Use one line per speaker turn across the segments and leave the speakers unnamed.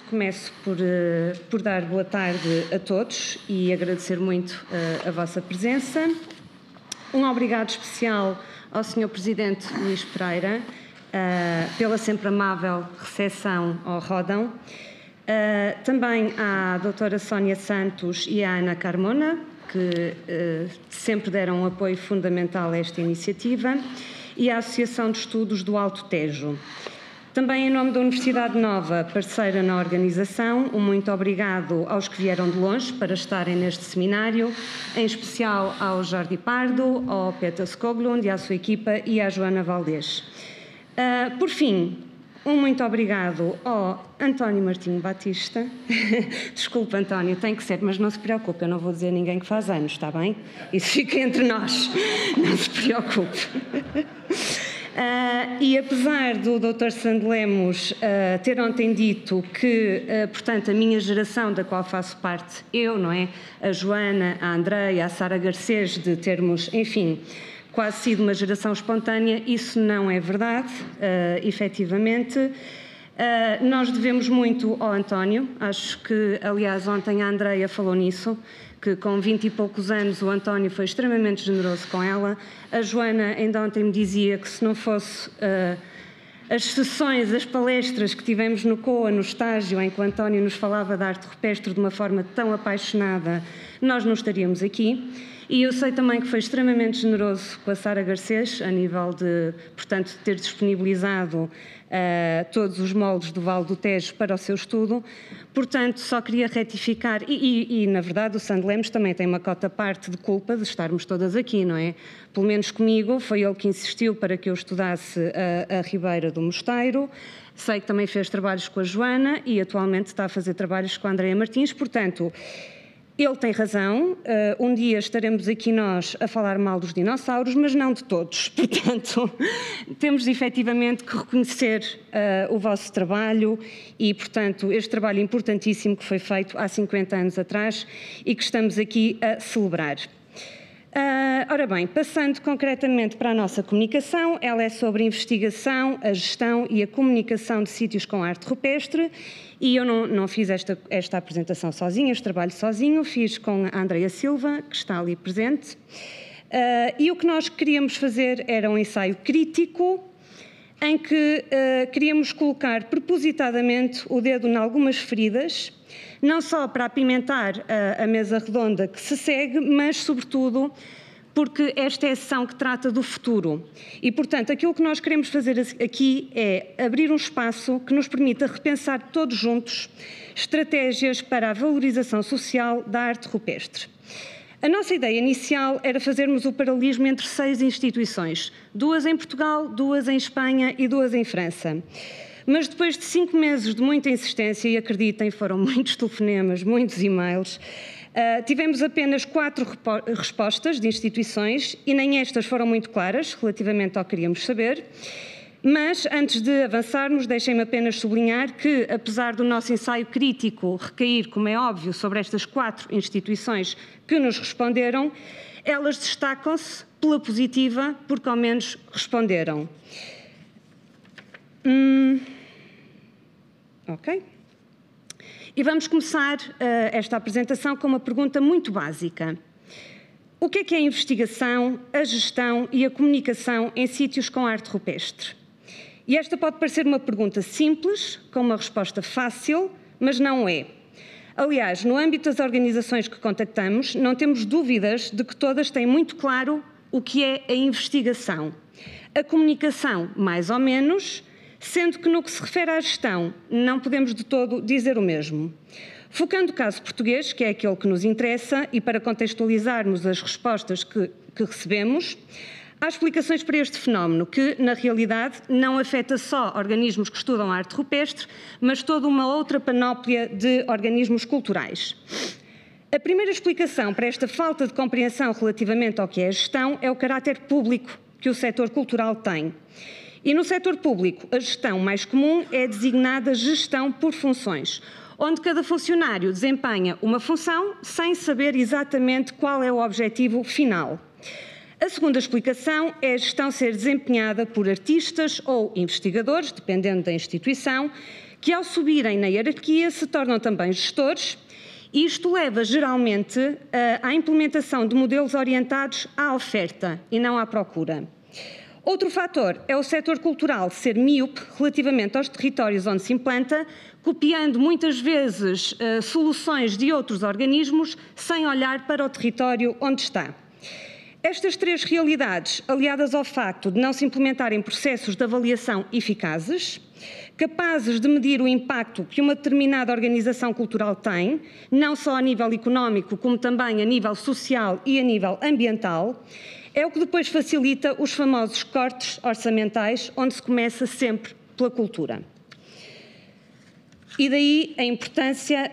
Começo por dar boa tarde a todos e agradecer muito a vossa presença. Um obrigado especial ao Sr. Presidente Luís Pereira pela sempre amável recepção ao Ródão. Também à doutora Sónia Santos e à Ana Carmona, que sempre deram um apoio fundamental a esta iniciativa, e à Associação de Estudos do Alto Tejo. Também em nome da Universidade Nova, parceira na organização, um muito obrigado aos que vieram de longe para estarem neste seminário, em especial ao Jordi Pardo, ao Peter Skoglund e à sua equipa e à Joana Valdez. Por fim, um muito obrigado ao António Martinho Batista. Desculpa, António, tem que ser, mas não se preocupe, eu não vou dizer a ninguém que faz anos, está bem? Isso fica entre nós, não se preocupe. E apesar do Dr. Sandro Lemos ter ontem dito que, portanto, a minha geração, da qual faço parte eu, não é? A Joana, a Andreia, a Sara Garcês, de termos, enfim, quase sido uma geração espontânea, isso não é verdade, efetivamente. Nós devemos muito ao António, acho que, aliás, ontem a Andreia falou nisso, que com 20 e poucos anos o António foi extremamente generoso com ela. A Joana ainda ontem me dizia que se não fosse as sessões, as palestras que tivemos no COA, no estágio, em que o António nos falava da arte rupestre de uma forma tão apaixonada, nós não estaríamos aqui. E eu sei também que foi extremamente generoso com a Sara Garcês, a nível de, portanto, ter disponibilizado todos os moldes do Vale do Tejo para o seu estudo. Portanto, só queria retificar, e na verdade o Sandro Lemos também tem uma cota parte de culpa de estarmos todas aqui, não é? Pelo menos comigo, foi ele que insistiu para que eu estudasse a Ribeira do Mosteiro. Sei que também fez trabalhos com a Joana e atualmente está a fazer trabalhos com a Andreia Martins, portanto, ele tem razão, um dia estaremos aqui nós a falar mal dos dinossauros, mas não de todos. Portanto, temos efetivamente que reconhecer o vosso trabalho e, portanto, este trabalho importantíssimo que foi feito há 50 anos atrás e que estamos aqui a celebrar. Ora bem, passando concretamente para a nossa comunicação, ela é sobre investigação, a gestão e a comunicação de sítios com arte rupestre. E eu não fiz esta apresentação sozinha, este trabalho sozinho, fiz com a Andreia Silva, que está ali presente. E o que nós queríamos fazer era um ensaio crítico, em que queríamos colocar propositadamente o dedo em algumas feridas, não só para apimentar a mesa redonda que se segue, mas, sobretudo, porque esta é a sessão que trata do futuro. E, portanto, aquilo que nós queremos fazer aqui é abrir um espaço que nos permita repensar todos juntos estratégias para a valorização social da arte rupestre. A nossa ideia inicial era fazermos o paralelismo entre 6 instituições, 2 em Portugal, 2 em Espanha e 2 em França. Mas depois de 5 meses de muita insistência, e acreditem, foram muitos telefonemas, muitos e-mails, tivemos apenas 4 respostas de instituições e nem estas foram muito claras relativamente ao que queríamos saber. Mas, antes de avançarmos, deixem-me apenas sublinhar que, apesar do nosso ensaio crítico recair, como é óbvio, sobre estas 4 instituições que nos responderam, elas destacam-se pela positiva, porque ao menos responderam. Ok. E vamos começar esta apresentação com uma pergunta muito básica. O que é a investigação, a gestão e a comunicação em sítios com arte rupestre? E esta pode parecer uma pergunta simples, com uma resposta fácil, mas não é. Aliás, no âmbito das organizações que contactamos, não temos dúvidas de que todas têm muito claro o que é a investigação. A comunicação, mais ou menos, sendo que no que se refere à gestão, não podemos de todo dizer o mesmo. Focando o caso português, que é aquele que nos interessa, e para contextualizarmos as respostas que recebemos, há explicações para este fenómeno que, na realidade, não afeta só organismos que estudam a arte rupestre, mas toda uma outra panóplia de organismos culturais. A primeira explicação para esta falta de compreensão relativamente ao que é a gestão é o caráter público que o setor cultural tem. E no setor público, a gestão mais comum é designada gestão por funções, onde cada funcionário desempenha uma função sem saber exatamente qual é o objetivo final. A segunda explicação é a gestão ser desempenhada por artistas ou investigadores, dependendo da instituição, que ao subirem na hierarquia se tornam também gestores. Isto leva geralmente à implementação de modelos orientados à oferta e não à procura. Outro fator é o setor cultural ser míope relativamente aos territórios onde se implanta, copiando muitas vezes soluções de outros organismos sem olhar para o território onde está. Estas três realidades, aliadas ao facto de não se implementarem processos de avaliação eficazes, capazes de medir o impacto que uma determinada organização cultural tem, não só a nível económico, como também a nível social e a nível ambiental, é o que depois facilita os famosos cortes orçamentais, onde se começa sempre pela cultura. E daí a importância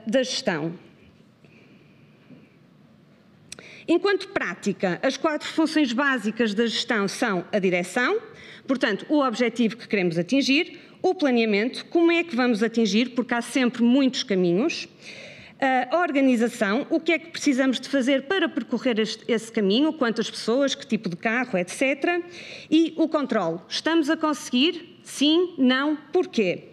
da gestão. Enquanto prática, as 4 funções básicas da gestão são a direção, portanto, o objetivo que queremos atingir, o planeamento, como é que vamos atingir, porque há sempre muitos caminhos, a organização, o que é que precisamos de fazer para percorrer esse caminho, quantas pessoas, que tipo de carro, etc. E o controle. Estamos a conseguir? Sim, não, porquê?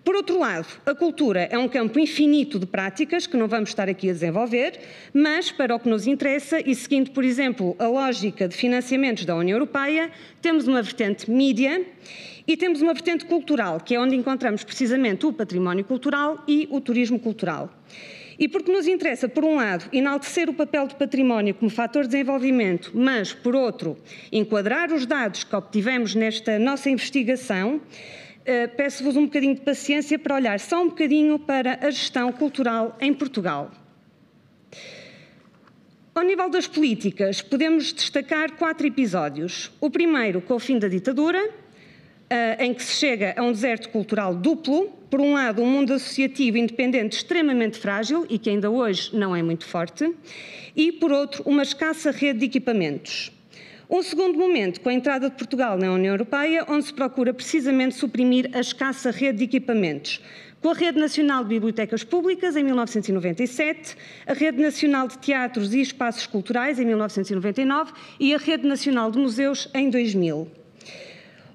Por outro lado, a cultura é um campo infinito de práticas que não vamos estar aqui a desenvolver, mas para o que nos interessa, e seguindo, por exemplo, a lógica de financiamentos da União Europeia, temos uma vertente mídia e temos uma vertente cultural, que é onde encontramos precisamente o património cultural e o turismo cultural. E porque nos interessa, por um lado, enaltecer o papel do património como fator de desenvolvimento, mas, por outro, enquadrar os dados que obtivemos nesta nossa investigação, peço-vos um bocadinho de paciência para olhar só um bocadinho para a gestão cultural em Portugal. Ao nível das políticas, podemos destacar 4 episódios. O primeiro, com o fim da ditadura, em que se chega a um deserto cultural duplo. Por um lado, um mundo associativo independente extremamente frágil e que ainda hoje não é muito forte, e, por outro, uma escassa rede de equipamentos. Um segundo momento, com a entrada de Portugal na União Europeia, onde se procura precisamente suprimir a escassa rede de equipamentos, com a Rede Nacional de Bibliotecas Públicas, em 1997, a Rede Nacional de Teatros e Espaços Culturais, em 1999, e a Rede Nacional de Museus, em 2000.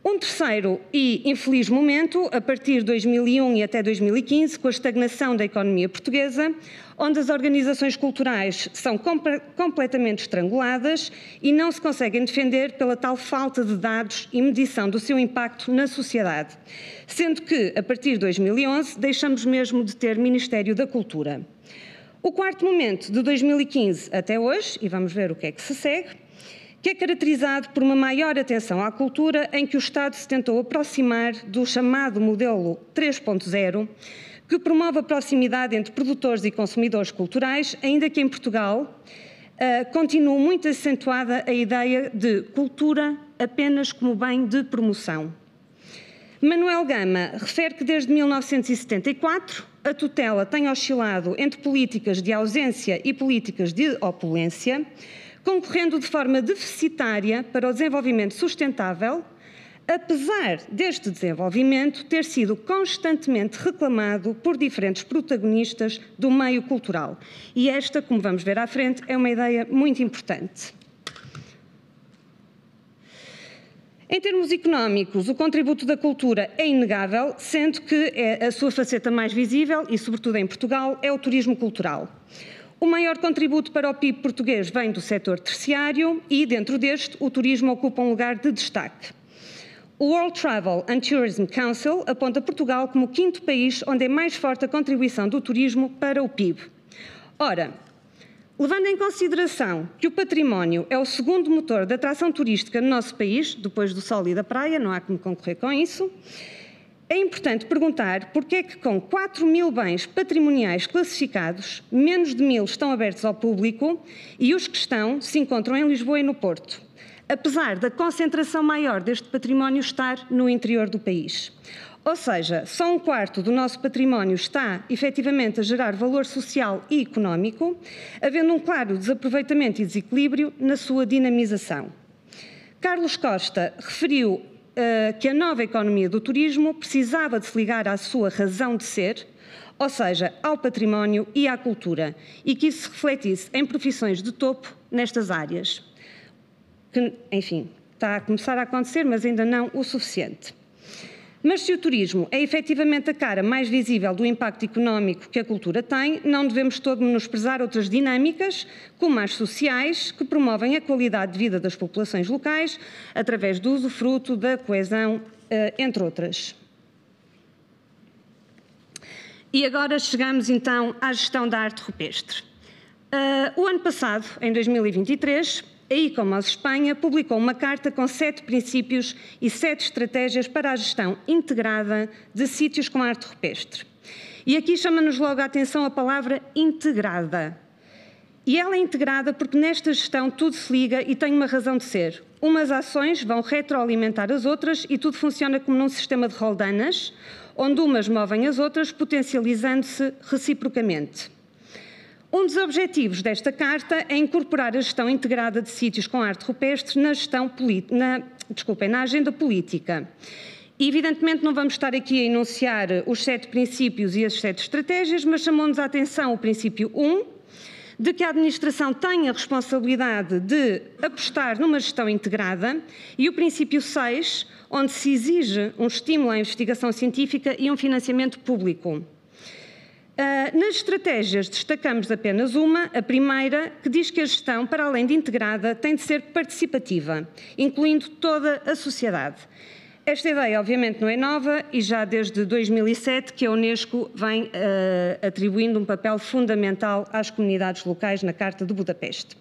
Um terceiro e infeliz momento, a partir de 2001 e até 2015, com a estagnação da economia portuguesa, onde as organizações culturais são completamente estranguladas e não se conseguem defender pela tal falta de dados e medição do seu impacto na sociedade, sendo que, a partir de 2011, deixamos mesmo de ter Ministério da Cultura. O quarto momento, de 2015 até hoje, e vamos ver o que é que se segue, que é caracterizado por uma maior atenção à cultura, em que o Estado se tentou aproximar do chamado modelo 3.0, que promove a proximidade entre produtores e consumidores culturais, ainda que em Portugal continua muito acentuada a ideia de cultura apenas como bem de promoção. Manuel Gama refere que desde 1974 a tutela tem oscilado entre políticas de ausência e políticas de opulência, concorrendo de forma deficitária para o desenvolvimento sustentável, apesar deste desenvolvimento ter sido constantemente reclamado por diferentes protagonistas do meio cultural. E esta, como vamos ver à frente, é uma ideia muito importante. Em termos económicos, o contributo da cultura é inegável, sendo que a sua faceta mais visível, e sobretudo em Portugal, é o turismo cultural. O maior contributo para o PIB português vem do setor terciário e, dentro deste, o turismo ocupa um lugar de destaque. O World Travel and Tourism Council aponta Portugal como o 5º país onde é mais forte a contribuição do turismo para o PIB. Ora, levando em consideração que o património é o segundo motor de atração turística no nosso país, depois do sol e da praia, não há como concorrer com isso, é importante perguntar porque é que com 4.000 bens patrimoniais classificados, menos de 1.000 estão abertos ao público e os que estão se encontram em Lisboa e no Porto, apesar da concentração maior deste património estar no interior do país. Ou seja, só 1/4 do nosso património está, efetivamente, a gerar valor social e económico, havendo um claro desaproveitamento e desequilíbrio na sua dinamização. Carlos Costa referiu que a nova economia do turismo precisava de se ligar à sua razão de ser, ou seja, ao património e à cultura, e que isso se refletisse em profissões de topo nestas áreas. Que, enfim, está a começar a acontecer, mas ainda não o suficiente. Mas se o turismo é efetivamente a cara mais visível do impacto económico que a cultura tem, não devemos todo menosprezar outras dinâmicas, como as sociais, que promovem a qualidade de vida das populações locais, através do usufruto, da coesão, entre outras. E agora chegamos então à gestão da arte rupestre. O ano passado, em 2023, a ICOMOS Espanha publicou uma carta com 7 princípios e 7 estratégias para a gestão integrada de sítios com arte rupestre. E aqui chama-nos logo a atenção a palavra integrada. E ela é integrada porque nesta gestão tudo se liga e tem uma razão de ser. Umas ações vão retroalimentar as outras e tudo funciona como num sistema de roldanas, onde umas movem as outras, potencializando-se reciprocamente. Um dos objetivos desta carta é incorporar a gestão integrada de sítios com arte rupestre na agenda política. E, evidentemente, não vamos estar aqui a enunciar os 7 princípios e as 7 estratégias, mas chamou-nos a atenção o princípio 1, de que a administração tem a responsabilidade de apostar numa gestão integrada, e o princípio 6, onde se exige um estímulo à investigação científica e um financiamento público. Nas estratégias destacamos apenas uma, a primeira, que diz que a gestão, para além de integrada, tem de ser participativa, incluindo toda a sociedade. Esta ideia, obviamente, não é nova e já desde 2007 que a Unesco vem atribuindo um papel fundamental às comunidades locais na Carta de Budapeste.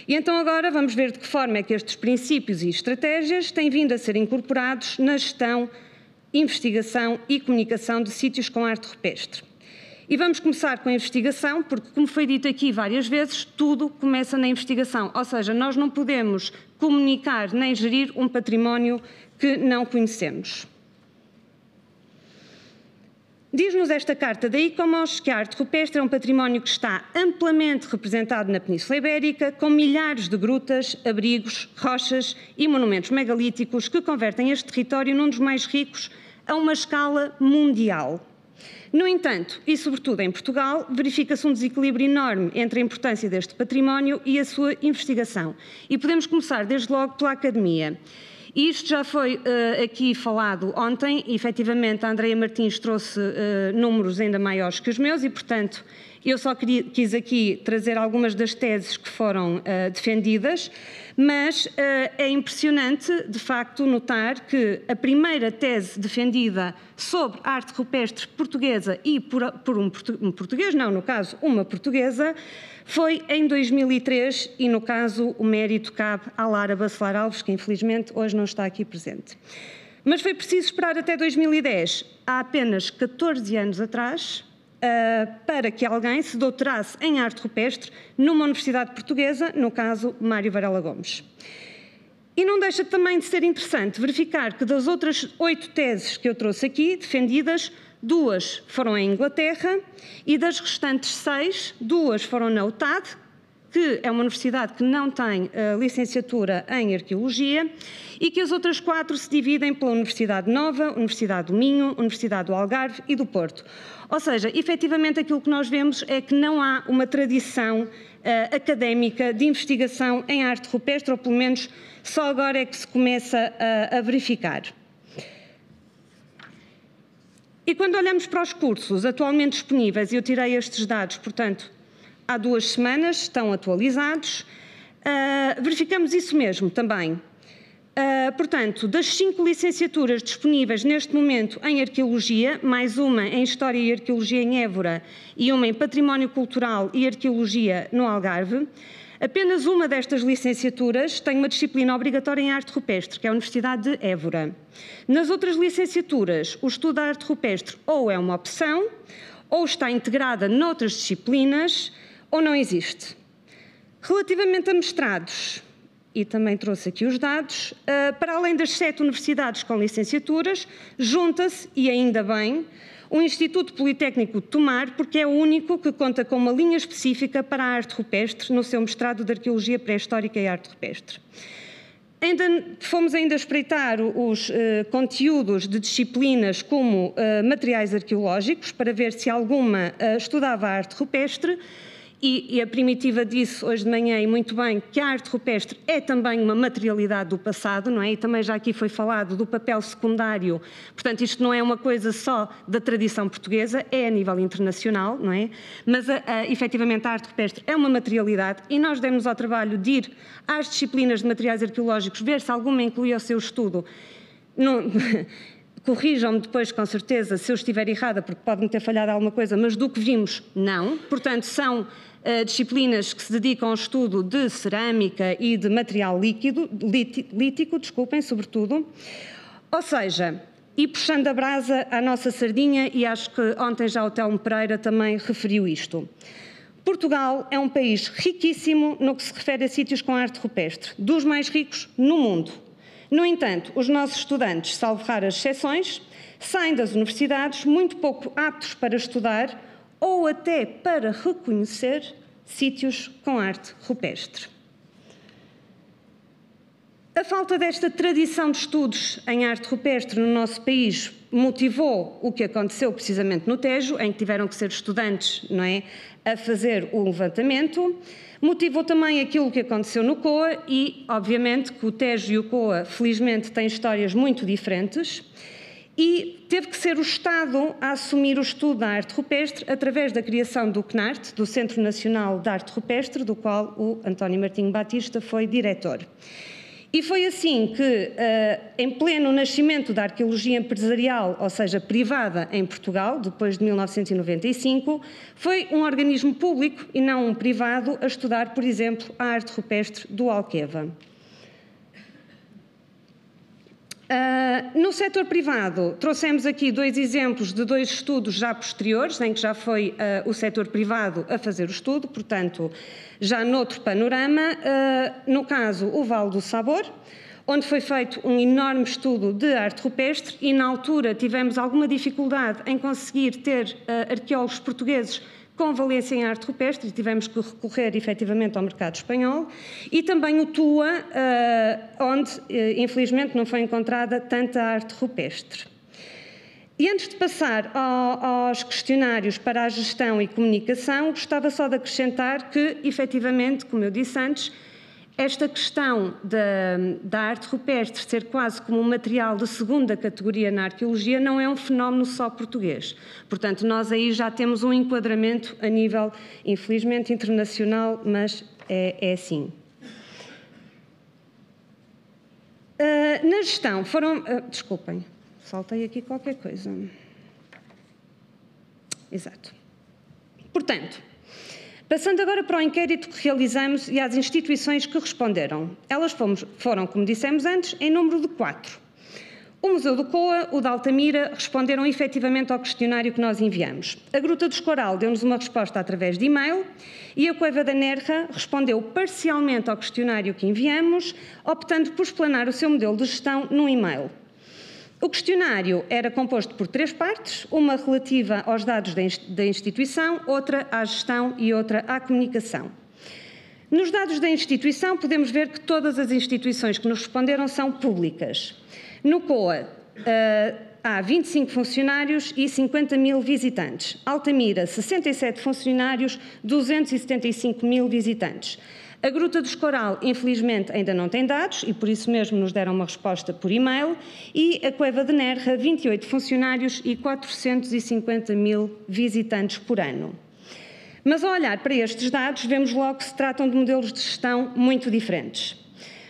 E então agora vamos ver de que forma é que estes princípios e estratégias têm vindo a ser incorporados na gestão, investigação e comunicação de sítios com arte rupestre. E vamos começar com a investigação, porque, como foi dito aqui várias vezes, tudo começa na investigação. Ou seja, nós não podemos comunicar nem gerir um património que não conhecemos. Diz-nos esta carta da ICOMOS que a arte rupestre é um património que está amplamente representado na Península Ibérica, com milhares de grutas, abrigos, rochas e monumentos megalíticos que convertem este território num dos mais ricos a uma escala mundial. No entanto, e sobretudo em Portugal, verifica-se um desequilíbrio enorme entre a importância deste património e a sua investigação. E podemos começar desde logo pela academia. Isto já foi aqui falado ontem, e efetivamente a Andreia Martins trouxe números ainda maiores que os meus e, portanto, eu só quis aqui trazer algumas das teses que foram defendidas, mas é impressionante, de facto, notar que a primeira tese defendida sobre arte rupestre portuguesa e por um português, não, no caso, uma portuguesa, foi em 2003 e, no caso, o mérito cabe à Lara Bacelar Alves, que infelizmente hoje não está aqui presente. Mas foi preciso esperar até 2010, há apenas 14 anos atrás, para que alguém se doutorasse em arte rupestre numa universidade portuguesa, no caso Mário Varela Gomes. E não deixa também de ser interessante verificar que das outras 8 teses que eu trouxe aqui, defendidas, 2 foram em Inglaterra e das restantes 6, 2 foram na UTAD, que é uma universidade que não tem licenciatura em Arqueologia, e que as outras 4 se dividem pela Universidade Nova, Universidade do Minho, Universidade do Algarve e do Porto. Ou seja, efetivamente aquilo que nós vemos é que não há uma tradição académica de investigação em arte rupestre, ou pelo menos só agora é que se começa a verificar. E quando olhamos para os cursos atualmente disponíveis, e eu tirei estes dados, portanto, há 2 semanas, estão atualizados, verificamos isso mesmo também. Portanto, das 5 licenciaturas disponíveis neste momento em Arqueologia, mais uma em História e Arqueologia em Évora e uma em Património Cultural e Arqueologia no Algarve, apenas uma destas licenciaturas tem uma disciplina obrigatória em arte rupestre, que é a Universidade de Évora. Nas outras licenciaturas, o estudo da arte rupestre ou é uma opção, ou está integrada noutras disciplinas, ou não existe. Relativamente a mestrados, e também trouxe aqui os dados, para além das 7 universidades com licenciaturas, junta-se, e ainda bem, o Instituto Politécnico de Tomar, porque é o único que conta com uma linha específica para a arte rupestre no seu mestrado de Arqueologia Pré-Histórica e Arte Rupestre. Fomos ainda espreitar os conteúdos de disciplinas como materiais arqueológicos, para ver se alguma estudava a arte rupestre, e a Primitiva disse hoje de manhã, e muito bem, que a arte rupestre é também uma materialidade do passado, não é? E também já aqui foi falado do papel secundário, portanto isto não é uma coisa só da tradição portuguesa, é a nível internacional, não é? Mas efetivamente a arte rupestre é uma materialidade e nós demos ao trabalho de ir às disciplinas de materiais arqueológicos, ver se alguma incluía o seu estudo. Não, corrijam-me depois, com certeza, se eu estiver errada, porque pode-me ter falhado alguma coisa, mas do que vimos, não. Portanto, são disciplinas que se dedicam ao estudo de cerâmica e de material lítico, desculpem, sobretudo. Ou seja, e puxando a brasa à nossa sardinha, e acho que ontem já o Telmo Pereira também referiu isto. Portugal é um país riquíssimo no que se refere a sítios com arte rupestre, dos mais ricos no mundo. No entanto, os nossos estudantes, salvo raras exceções, saem das universidades muito pouco aptos para estudar ou até para reconhecer sítios com arte rupestre. A falta desta tradição de estudos em arte rupestre no nosso país motivou o que aconteceu precisamente no Tejo, em que tiveram que ser estudantes, não é, a fazer o levantamento. Motivou também aquilo que aconteceu no COA e, obviamente, que o Tejo e o COA, felizmente, têm histórias muito diferentes. E teve que ser o Estado a assumir o estudo da arte rupestre através da criação do CNART, do Centro Nacional de Arte Rupestre, do qual o António Martinho Batista foi diretor. E foi assim que, em pleno nascimento da arqueologia empresarial, ou seja, privada em Portugal, depois de 1995, foi um organismo público e não um privado a estudar, por exemplo, a arte rupestre do Alqueva. No setor privado, trouxemos aqui dois exemplos de dois estudos já posteriores, em que já foi o setor privado a fazer o estudo, portanto, já noutro panorama, no caso, o Vale do Sabor, onde foi feito um enorme estudo de arte rupestre e, na altura, tivemos alguma dificuldade em conseguir ter arqueólogos portugueses com valência em arte rupestre, e tivemos que recorrer efetivamente ao mercado espanhol, e também o TUA, onde infelizmente não foi encontrada tanta arte rupestre. E antes de passar aos questionários para a gestão e comunicação, gostava só de acrescentar que, efetivamente, como eu disse antes, esta questão da arte rupestre ser quase como um material de segunda categoria na arqueologia não é um fenómeno só português. Portanto, nós aí já temos um enquadramento a nível, infelizmente, internacional, mas é assim. Na gestão foram... desculpem, saltei aqui qualquer coisa. Exato. Portanto, passando agora para o inquérito que realizamos e às instituições que responderam. Elas foram, como dissemos antes, em número de 4. O Museu do Coa, o de Altamira, responderam efetivamente ao questionário que nós enviamos. A Gruta do Escoral deu-nos uma resposta através de e-mail e a Cueva da Nerra respondeu parcialmente ao questionário que enviamos, optando por explanar o seu modelo de gestão no e-mail. O questionário era composto por 3 partes, uma relativa aos dados da instituição, outra à gestão e outra à comunicação. Nos dados da instituição, podemos ver que todas as instituições que nos responderam são públicas. No COA, há 25 funcionários e 50 mil visitantes. Altamira, 67 funcionários, 275 mil visitantes. A Gruta do Escoral, infelizmente, ainda não tem dados e por isso mesmo nos deram uma resposta por e-mail, e a Cueva de Nerra, 28 funcionários e 450 mil visitantes por ano. Mas ao olhar para estes dados, vemos logo que se tratam de modelos de gestão muito diferentes.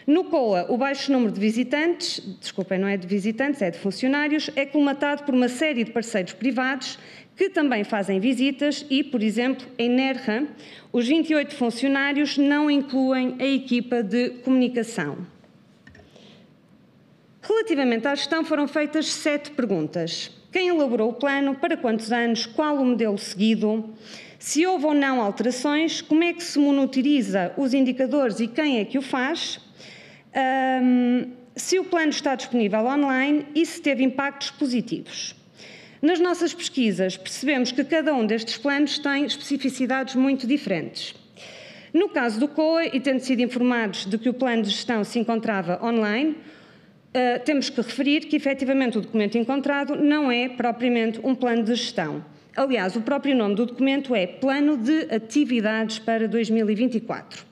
No COA, o baixo número de visitantes, desculpem, não é de visitantes, é de funcionários, é colmatado por uma série de parceiros privados que também fazem visitas e, por exemplo, em Nerra, os 28 funcionários não incluem a equipa de comunicação. Relativamente à gestão, foram feitas 7 perguntas. Quem elaborou o plano? Para quantos anos? Qual o modelo seguido? Se houve ou não alterações? Como é que se monitoriza os indicadores e quem é que o faz? Se o plano está disponível online e se teve impactos positivos. Nas nossas pesquisas, percebemos que cada um destes planos tem especificidades muito diferentes. No caso do COA, e tendo sido informados de que o plano de gestão se encontrava online, temos que referir que, efetivamente, o documento encontrado não é propriamente um plano de gestão. Aliás, o próprio nome do documento é Plano de Atividades para 2024.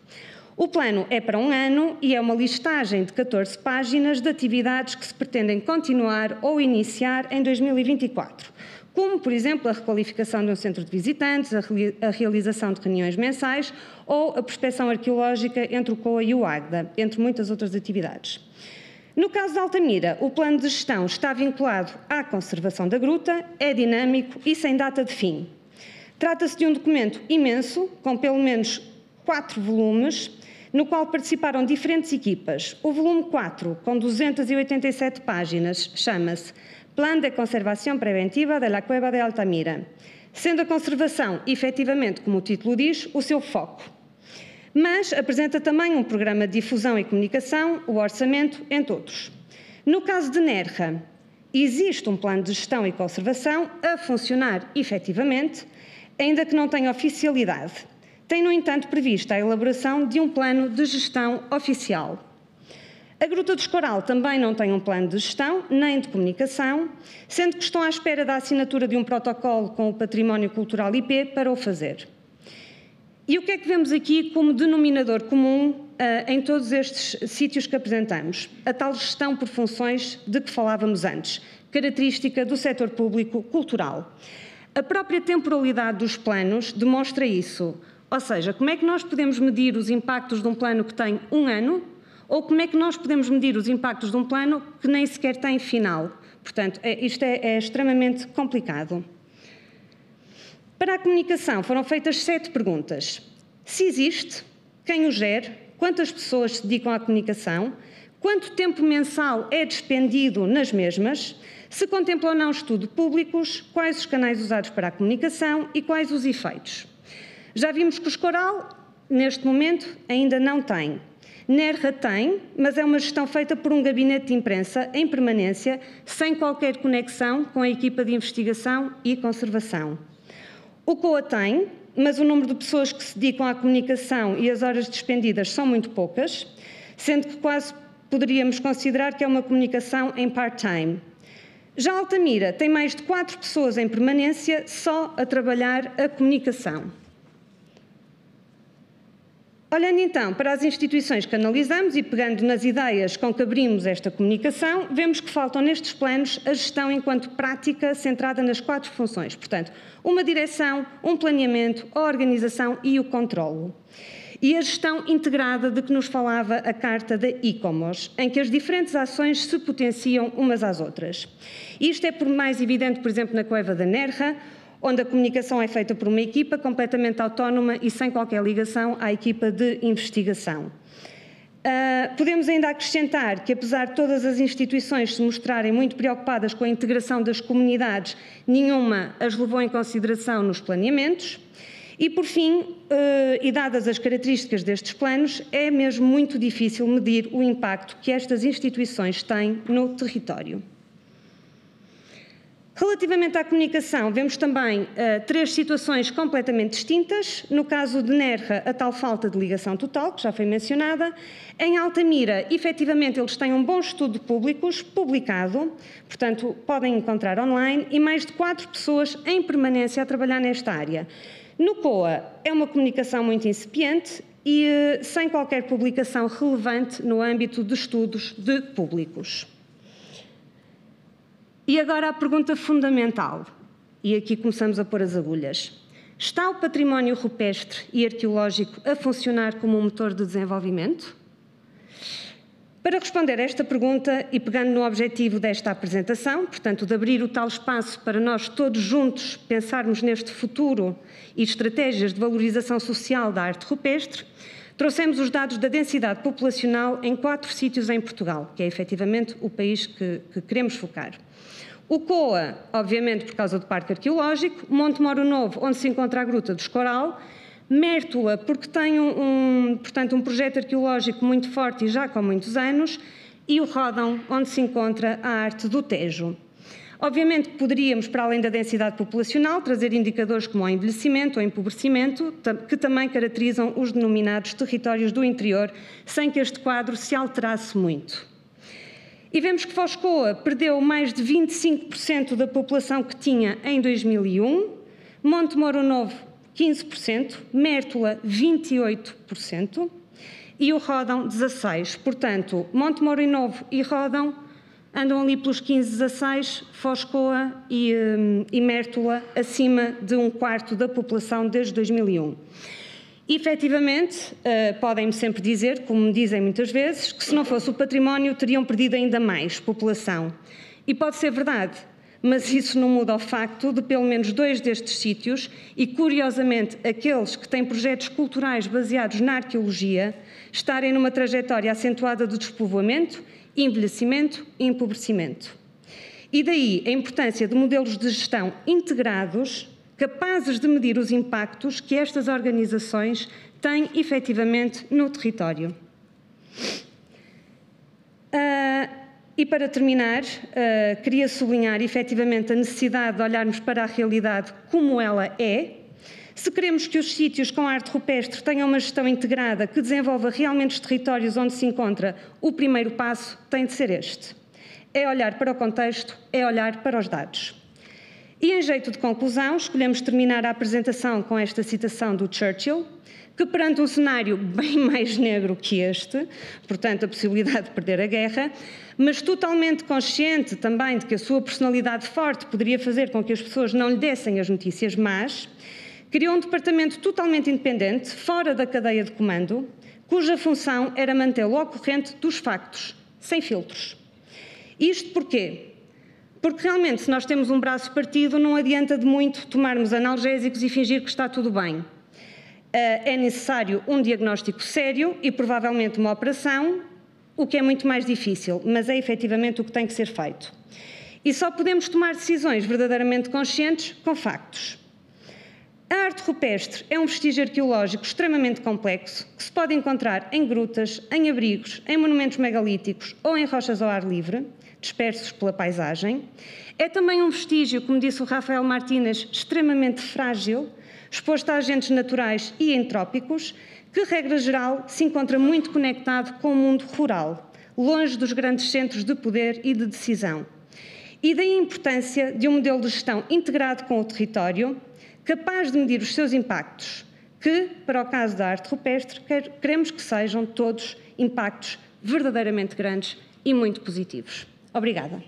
O plano é para um ano e é uma listagem de 14 páginas de atividades que se pretendem continuar ou iniciar em 2024, como, por exemplo, a requalificação de um centro de visitantes, a realização de reuniões mensais ou a prospecção arqueológica entre o COA e o AGDA, entre muitas outras atividades. No caso de Altamira, o plano de gestão está vinculado à conservação da gruta, é dinâmico e sem data de fim. Trata-se de um documento imenso, com pelo menos 4 volumes, no qual participaram diferentes equipas. O volume 4, com 287 páginas, chama-se Plan de Conservação Preventiva de la Cueva de Altamira, sendo a conservação, efetivamente, como o título diz, o seu foco. Mas apresenta também um programa de difusão e comunicação, o orçamento, entre outros. No caso de Nerja, existe um plano de gestão e conservação a funcionar efetivamente, ainda que não tenha oficialidade. Tem, no entanto, prevista a elaboração de um plano de gestão oficial. A Gruta do Escoral também não tem um plano de gestão, nem de comunicação, sendo que estão à espera da assinatura de um protocolo com o Património Cultural IP para o fazer. E o que é que vemos aqui como denominador comum em todos estes sítios que apresentamos? A tal gestão por funções de que falávamos antes, característica do setor público cultural. A própria temporalidade dos planos demonstra isso. Ou seja, como é que nós podemos medir os impactos de um plano que tem um ano ou como é que nós podemos medir os impactos de um plano que nem sequer tem final? Portanto, isto é extremamente complicado. Para a comunicação foram feitas 7 perguntas. Se existe, quem o gera, quantas pessoas se dedicam à comunicação, quanto tempo mensal é despendido nas mesmas, se contempla ou não estudo públicos, quais os canais usados para a comunicação e quais os efeitos. Já vimos que o Escoral, neste momento, ainda não tem. Nerja tem, mas é uma gestão feita por um gabinete de imprensa em permanência, sem qualquer conexão com a equipa de investigação e conservação. O COA tem, mas o número de pessoas que se dedicam à comunicação e as horas despendidas são muito poucas, sendo que quase poderíamos considerar que é uma comunicação em part-time. Já Altamira tem mais de 4 pessoas em permanência só a trabalhar a comunicação. Olhando então para as instituições que analisamos e pegando nas ideias com que abrimos esta comunicação, vemos que faltam nestes planos a gestão enquanto prática centrada nas 4 funções. Portanto, uma direção, um planeamento, a organização e o controlo. E a gestão integrada de que nos falava a carta da ICOMOS, em que as diferentes ações se potenciam umas às outras. Isto é por mais evidente, por exemplo, na Cueva da Nerja, onde a comunicação é feita por uma equipa completamente autónoma e sem qualquer ligação à equipa de investigação. Podemos ainda acrescentar que, apesar de todas as instituições se mostrarem muito preocupadas com a integração das comunidades, nenhuma as levou em consideração nos planeamentos. E, por fim, e dadas as características destes planos, é mesmo muito difícil medir o impacto que estas instituições têm no território. Relativamente à comunicação, vemos também 3 situações completamente distintas. No caso de Nerja, a tal falta de ligação total, que já foi mencionada. Em Altamira, efetivamente, eles têm um bom estudo de públicos publicado, portanto, podem encontrar online, e mais de 4 pessoas em permanência a trabalhar nesta área. No COA, é uma comunicação muito incipiente e sem qualquer publicação relevante no âmbito de estudos de públicos. E agora a pergunta fundamental, e aqui começamos a pôr as agulhas. Está o património rupestre e arqueológico a funcionar como um motor de desenvolvimento? Para responder a esta pergunta, e pegando no objetivo desta apresentação, portanto, de abrir o tal espaço para nós todos juntos pensarmos neste futuro e estratégias de valorização social da arte rupestre, trouxemos os dados da densidade populacional em 4 sítios em Portugal, que é efetivamente o país que queremos focar. O COA, obviamente por causa do Parque Arqueológico, Monte Moro Novo, onde se encontra a Gruta do Escoral, Mértola, porque tem portanto, um projeto arqueológico muito forte e já com muitos anos, e o Ródão, onde se encontra a arte do Tejo. Obviamente que poderíamos, para além da densidade populacional, trazer indicadores como o envelhecimento ou empobrecimento, que também caracterizam os denominados territórios do interior, sem que este quadro se alterasse muito. E vemos que Foz Coa perdeu mais de 25% da população que tinha em 2001, Monte Moro Novo, 15%, Mértola, 28% e o Ródão, 16%. Portanto, Monte Moro Novo e Ródão andam ali pelos 15, 16%, Foscoa e Mértola acima de 1/4 da população desde 2001. E, efetivamente, podem-me sempre dizer, como me dizem muitas vezes, que se não fosse o património teriam perdido ainda mais população. E pode ser verdade, mas isso não muda o facto de pelo menos 2 destes sítios, e curiosamente aqueles que têm projetos culturais baseados na arqueologia, estarem numa trajetória acentuada de despovoamento, envelhecimento e empobrecimento. E daí a importância de modelos de gestão integrados, capazes de medir os impactos que estas organizações têm efetivamente no território. E para terminar, queria sublinhar efetivamente a necessidade de olharmos para a realidade como ela é. Se queremos que os sítios com arte rupestre tenham uma gestão integrada que desenvolva realmente os territórios onde se encontra, o primeiro passo tem de ser este. É olhar para o contexto, é olhar para os dados. E em jeito de conclusão, escolhemos terminar a apresentação com esta citação do Churchill, que perante um cenário bem mais negro que este, portanto a possibilidade de perder a guerra, mas totalmente consciente também de que a sua personalidade forte poderia fazer com que as pessoas não lhe dessem as notícias más, criou um departamento totalmente independente, fora da cadeia de comando, cuja função era mantê-lo ao corrente dos factos, sem filtros. Isto porquê? Porque realmente, se nós temos um braço partido, não adianta de muito tomarmos analgésicos e fingir que está tudo bem. É necessário um diagnóstico sério e provavelmente uma operação, o que é muito mais difícil, mas é efetivamente o que tem que ser feito. E só podemos tomar decisões verdadeiramente conscientes com factos. A arte rupestre é um vestígio arqueológico extremamente complexo que se pode encontrar em grutas, em abrigos, em monumentos megalíticos ou em rochas ao ar livre, dispersos pela paisagem. É também um vestígio, como disse o Rafael Martínez, extremamente frágil, exposto a agentes naturais e entrópicos, que, regra geral, se encontra muito conectado com o mundo rural, longe dos grandes centros de poder e de decisão. E daí a importância de um modelo de gestão integrado com o território, capaz de medir os seus impactos, que, para o caso da arte rupestre, queremos que sejam todos impactos verdadeiramente grandes e muito positivos. Obrigada.